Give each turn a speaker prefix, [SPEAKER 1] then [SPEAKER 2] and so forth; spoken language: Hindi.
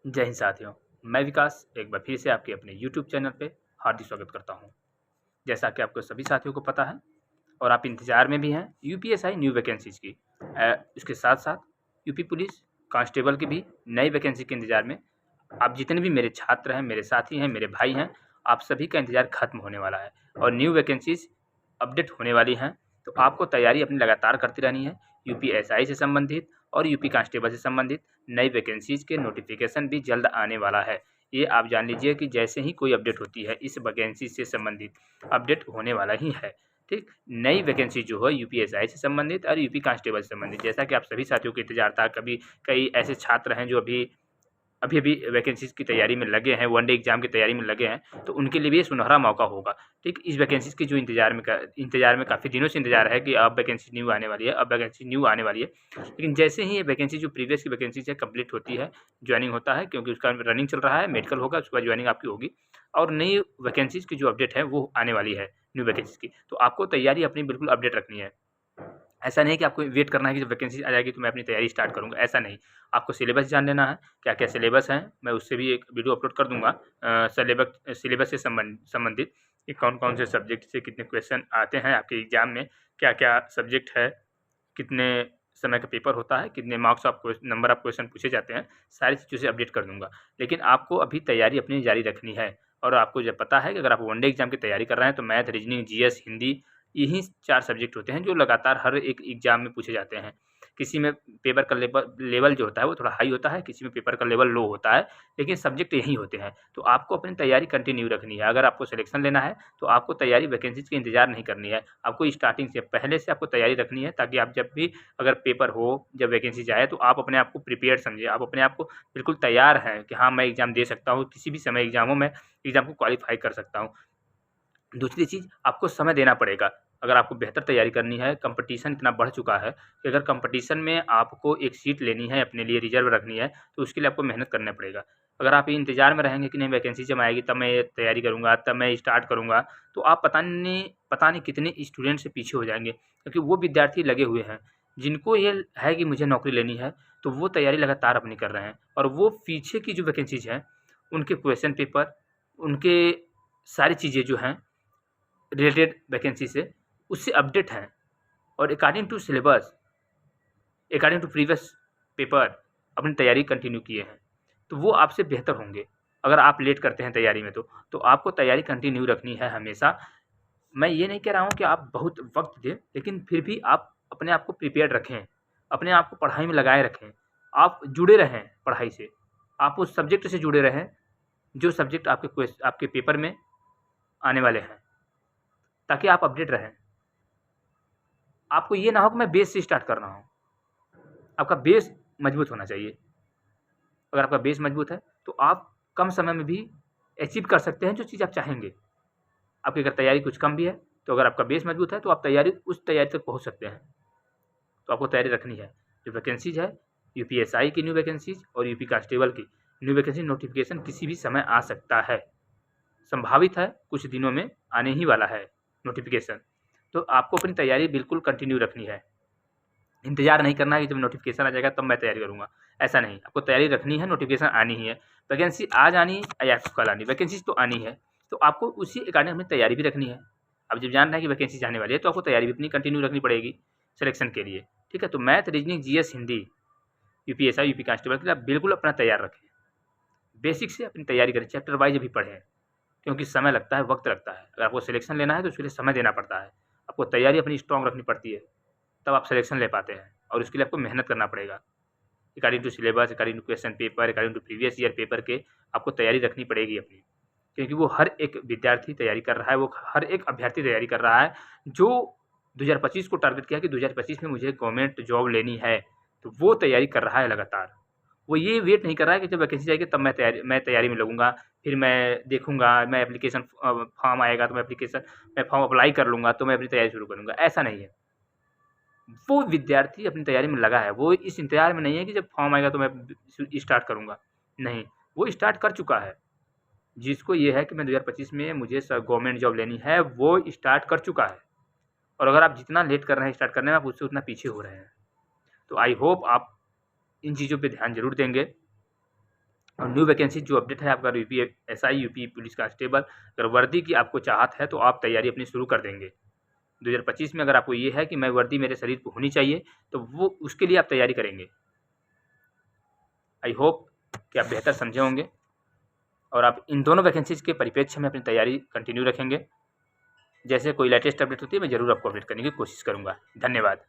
[SPEAKER 1] जय हिंद साथियों, मैं विकास एक बार फिर से आपके अपने यूट्यूब चैनल पे हार्दिक स्वागत करता हूं। जैसा कि आपको सभी साथियों को पता है और आप इंतज़ार में भी हैं यूपीएसआई न्यू वैकेंसीज़ की। इसके साथ-साथ यूपी पुलिस कांस्टेबल की भी नई वैकेंसी के इंतज़ार में आप जितने भी मेरे छात्र हैं, मेरे साथी हैं, मेरे भाई हैं, आप सभी का इंतज़ार खत्म होने वाला है और न्यू वैकेंसीज़ अपडेट होने वाली हैं। तो आपको तैयारी अपनी लगातार करती रहनी है। यूपीएसआई से संबंधित और यूपी कांस्टेबल से संबंधित नई वैकेंसीज़ के नोटिफ़िकेशन भी जल्द आने वाला है। ये आप जान लीजिए कि जैसे ही कोई अपडेट होती है, इस वैकेंसी से संबंधित अपडेट होने वाला ही है। ठीक, नई वैकेंसी जो है यूपीएसआई से संबंधित और यूपी कांस्टेबल से संबंधित, जैसा कि आप सभी साथियों को इंतजार था। कभी कई ऐसे छात्र हैं जो अभी-अभी वैकेंसीज़ की तैयारी में लगे हैं, वन डे एग्ज़ाम की तैयारी में लगे हैं, तो उनके लिए भी ये सुनहरा मौका होगा। ठीक, इस वैकेंसीज़ की जो इंतज़ार में काफ़ी दिनों से इंतज़ार है कि अब वैकेंसी न्यू आने वाली है, अब वैकेंसी न्यू आने वाली है। लेकिन जैसे ही ये वैकेंसी जो प्रीवियस की वैकेंसीज़ है कंप्लीट होती है, जॉइनिंग होता है, क्योंकि उसका रनिंग चल रहा है, मेडिकल होगा, उसके बाद जॉइनिंग आपकी होगी और नई वैकेंसीज़ की जो अपडेट है वो आने वाली है, न्यू वैकेंसीज़ की। तो आपको तैयारी अपनी बिल्कुल अपडेट रखनी है। ऐसा नहीं है कि आपको वेट करना है कि जब वैकेंसी आ जाएगी तो मैं अपनी तैयारी स्टार्ट करूँगा, ऐसा नहीं। आपको सिलेबस जान लेना है, क्या-क्या सिलेबस है, मैं उससे भी एक वीडियो अपलोड कर दूँगा। सिलेबस से संबंधित कि कौन-कौन से सब्जेक्ट से कितने क्वेश्चन आते हैं आपके एग्ज़ाम में, क्या-क्या सब्जेक्ट है, कितने समय का पेपर होता है, कितने मार्क्स नंबर ऑफ क्वेश्चन पूछे जाते हैं, सारी चीज़ों से अपडेट कर दूँगा। लेकिन आपको अभी तैयारी अपनी जारी रखनी है और आपको जब पता है कि अगर आप वन डे एग्ज़ाम की तैयारी कर रहे हैं तो मैथ, रीजनिंग, जीएस, हिंदी, यही 4 सब्जेक्ट होते हैं जो लगातार हर एक एग्ज़ाम में पूछे जाते हैं। किसी में पेपर का लेवल जो होता है वो थोड़ा हाई होता है, किसी में पेपर का लेवल लो होता है, लेकिन सब्जेक्ट यही होते हैं। तो आपको अपनी तैयारी कंटिन्यू रखनी है। अगर आपको सिलेक्शन लेना है तो आपको तैयारी वैकेंसीज़ का इंतज़ार नहीं करनी है। आपको स्टार्टिंग से पहले से आपको तैयारी रखनी है, ताकि आप जब भी अगर पेपर हो, जब वैकेंसीज़ आए तो आप अपने आप को प्रिपेयर्ड समझिए। आप अपने आप को बिल्कुल तैयार हैं कि हाँ, मैं एग्ज़ाम दे सकता हूँ, किसी भी समय एग्ज़ाम को क्वालीफ़ाई कर सकता हूँ। दूसरी चीज़, आपको समय देना पड़ेगा। अगर आपको बेहतर तैयारी करनी है, कॉम्पिटिशन इतना बढ़ चुका है कि अगर कॉम्पिटिशन में आपको एक सीट लेनी है, अपने लिए रिज़र्व रखनी है, तो उसके लिए आपको मेहनत करना पड़ेगा। अगर आप इंतज़ार में रहेंगे कि नहीं वैकेंसी जब आएगी तब मैं ये तैयारी करूँगा, तब मैं स्टार्ट करूँगा, तो आप पता नहीं कितने स्टूडेंट से पीछे हो जाएँगे। क्योंकि वो विद्यार्थी लगे हुए हैं, जिनको ये है कि मुझे नौकरी लेनी है, तो वो तैयारी लगातार अपनी कर रहे हैं और वो पीछे की जो वैकेंसीज़ हैं, उनके क्वेश्चन पेपर, उनके सारी चीज़ें जो हैं रिलेटेड वैकेंसी से, उससे अपडेट हैं और according to syllabus, according to previous paper अपनी तैयारी कंटिन्यू किए हैं, तो वो आपसे बेहतर होंगे। अगर आप लेट करते हैं तैयारी में तो आपको तैयारी कंटिन्यू रखनी है हमेशा। मैं ये नहीं कह रहा हूँ कि आप बहुत वक़्त दें, लेकिन फिर भी आप अपने आप को प्रिपेयर्ड रखें, अपने आप को पढ़ाई में लगाए रखें। आप जुड़े रहें पढ़ाई से, आप उस सब्जेक्ट से जुड़े रहें, जो सब्जेक्ट आपके पेपर में आने वाले हैं, ताकि आप अपडेट रहें। आपको ये ना हो कि मैं बेस से स्टार्ट कर रहा हूँ। आपका बेस मजबूत होना चाहिए। अगर आपका बेस मजबूत है, तो आप कम समय में भी अचीव कर सकते हैं जो चीज़ आप चाहेंगे। आपकी अगर तैयारी कुछ कम भी है, तो अगर आपका बेस मजबूत है, तो आप उस तैयारी तक पहुँच सकते हैं। तो आपको तैयारी रखनी है। जो वैकेंसीज़ है, यूपीएसआई की न्यू वैकेंसीज़ और यूपी कांस्टेबल की न्यू वैकेंसी नोटिफ़िकेशन किसी भी समय आ सकता है। संभावित है कुछ दिनों में आने ही वाला है नोटिफ़िकेशन। तो आपको अपनी तैयारी बिल्कुल कंटिन्यू रखनी है। इंतज़ार नहीं करना है कि जब नोटिफ़िकेशन आ जाएगा तब मैं तैयारी करूँगा, ऐसा नहीं। आपको तैयारी रखनी है, नोटिफ़िकेशन आनी ही है। वैकेंसी आज आनी या फिर कल आनी, वैकेंसीज़ तो आनी है, तो आपको उसी अकॉर्डिंग अपनी तैयारी भी रखनी है। अब जब जान रहे हैं कि वैकेंसीज़ आने वाली है, तो आपको तैयारी भी अपनी कंटिन्यू रखनी पड़ेगी सिलेक्शन के लिए, ठीक है? तो math, reasoning, GS, Hindi, UPSI, UP constable के लिए आप बिल्कुल अपना तैयार रखें। बेसिक से अपनी तैयारी करें, चैप्टर वाइज़ भी पढ़ें, क्योंकि समय लगता है, वक़्त लगता है। अगर आपको सिलेक्शन लेना है, तो उसके लिए समय देना पड़ता है। आपको तैयारी अपनी स्ट्रॉन्ग रखनी पड़ती है, तब आप सिलेक्शन ले पाते हैं और उसके लिए आपको मेहनत करना पड़ेगा। According to syllabus, according to question paper, according to previous year paper के आपको तैयारी रखनी पड़ेगी अपनी। क्योंकि वो हर एक विद्यार्थी तैयारी कर रहा है, वो हर एक अभ्यर्थी तैयारी कर रहा है, जो 2025 को टारगेट किया कि 2025 में मुझे गवर्नमेंट जॉब लेनी है, तो वो तैयारी कर रहा है लगातार। वो ये वेट नहीं कर रहा है कि जब वैकेंसी आएगी तब मैं तैयारी में लगूँगा, फिर मैं देखूँगा, मैं फॉर्म आएगा तो मैं फॉर्म अप्लाई कर लूँगा, तो मैं अपनी तैयारी शुरू करूँगा, ऐसा नहीं है। वो विद्यार्थी अपनी तैयारी में लगा है, वो इस इंतज़ार में नहीं है कि जब फॉर्म आएगा तो मैं स्टार्ट करूँगा, नहीं, वो स्टार्ट कर चुका है। जिसको ये है कि मैं 2025 में मुझे गवर्नमेंट जॉब लेनी है, वो स्टार्ट कर चुका है और अगर आप जितना लेट कर रहे हैं स्टार्ट करने में, आप उससे उतना पीछे हो रहे हैं। तो आई होप आप इन चीज़ों पे ध्यान ज़रूर देंगे और न्यू वैकेंसी जो अपडेट है आपका यूपीएसआई, यूपी पुलिस कांस्टेबल, अगर वर्दी की आपको चाहत है तो आप तैयारी अपनी शुरू कर देंगे। 2025 में अगर आपको ये है कि मैं वर्दी मेरे शरीर पे होनी चाहिए, तो वो उसके लिए आप तैयारी करेंगे। आई होप कि आप बेहतर समझे होंगे और आप इन दोनों वैकेंसीज़ के परिप्रेक्ष्य में अपनी तैयारी कंटिन्यू रखेंगे। जैसे कोई लेटेस्ट अपडेट होती है मैं ज़रूर आपको अपडेट करने की कोशिश करूँगा। धन्यवाद।